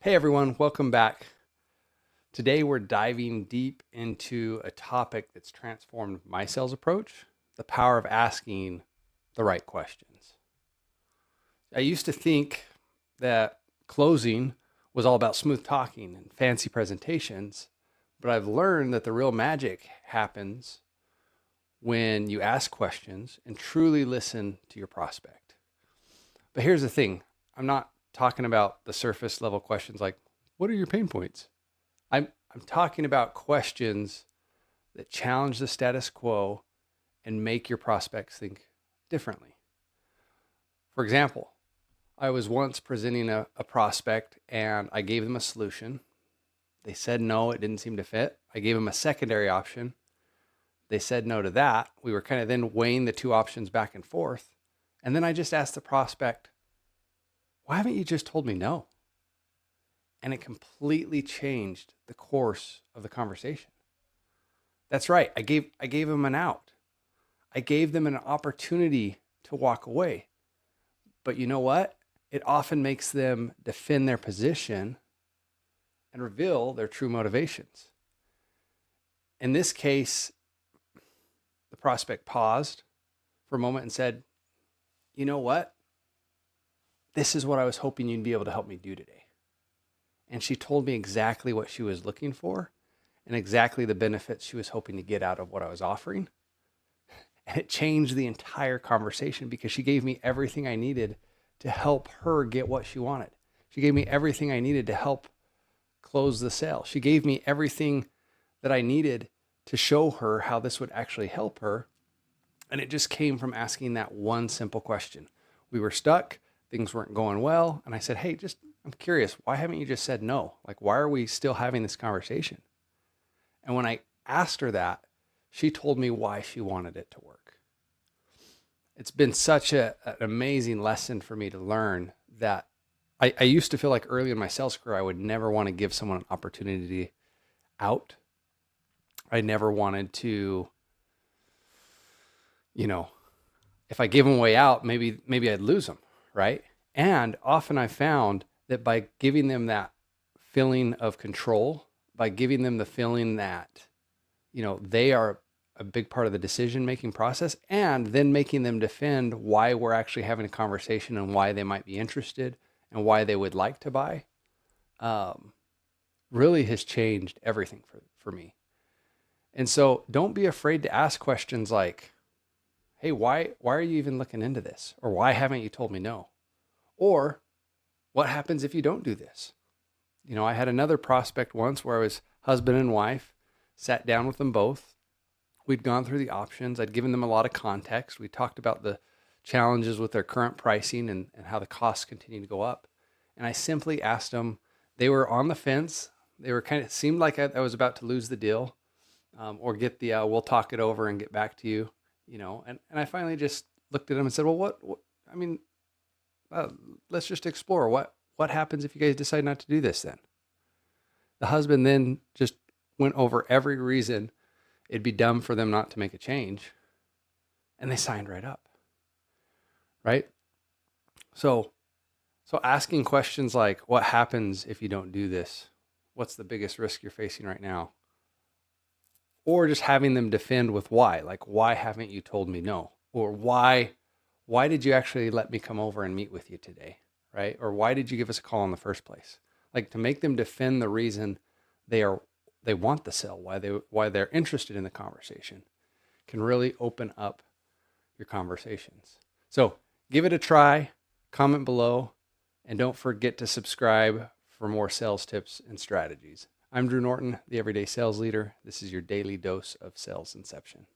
Hey everyone, welcome back. Today we're diving deep into a topic that's transformed my sales approach, the power of asking the right questions. I used to think that closing was all about smooth talking and fancy presentations, but I've learned that the real magic happens when you ask questions and truly listen to your prospect. But here's the thing, I'm not talking about the surface level questions like, what are your pain points? I'm talking about questions that challenge the status quo and make your prospects think differently. For example, I was once presenting a prospect and I gave them a solution. They said no, it didn't seem to fit. I gave them a secondary option. They said no to that. We were kind of then weighing the two options back and forth. And then I just asked the prospect, why haven't you just told me no? And it completely changed the course of the conversation. That's right. I gave them an out. I gave them an opportunity to walk away. But you know what? It often makes them defend their position and reveal their true motivations. In this case, the prospect paused for a moment and said, you know what? This is what I was hoping you'd be able to help me do today. And she told me exactly what she was looking for and exactly the benefits she was hoping to get out of what I was offering. And it changed the entire conversation because she gave me everything I needed to help her get what she wanted. She gave me everything I needed to help close the sale. She gave me everything that I needed to show her how this would actually help her. And it just came from asking that one simple question. We were stuck, things weren't going well. And I said, hey, I'm curious, why haven't you just said no? Like, why are we still having this conversation? And when I asked her that, she told me why she wanted it to work. It's been such an amazing lesson for me to learn that I used to feel like early in my sales career, I would never want to give someone an opportunity out. I never wanted to, if I gave them a way out, maybe I'd lose them, right? And often I found that by giving them that feeling of control, by giving them the feeling that, they are a big part of the decision-making process, and then making them defend why we're actually having a conversation and why they might be interested and why they would like to buy, really has changed everything for me. And so don't be afraid to ask questions like, hey, why are you even looking into this? Or why haven't you told me no? Or what happens if you don't do this? I had another prospect once where I was husband and wife, sat down with them both. We'd gone through the options. I'd given them a lot of context. We talked about the challenges with their current pricing and how the costs continue to go up. And I simply asked them, they were on the fence. They were seemed like I was about to lose the deal, or get the, we'll talk it over and get back to you, and I finally just looked at them and said, well, let's just explore what happens if you guys decide not to do this then. The husband then just went over every reason it'd be dumb for them not to make a change, and they signed right up, right? So asking questions like, what happens if you don't do this? What's the biggest risk you're facing right now? Or just having them defend with why, like, why haven't you told me no? Or why did you actually let me come over and meet with you today, right? Or why did you give us a call in the first place? Like, to make them defend the reason they want the sale, why they're interested in the conversation, can really open up your conversations. So give it a try, comment below, and don't forget to subscribe for more sales tips and strategies. I'm Drew Norton, the Everyday Sales Leader. This is your daily dose of sales inception.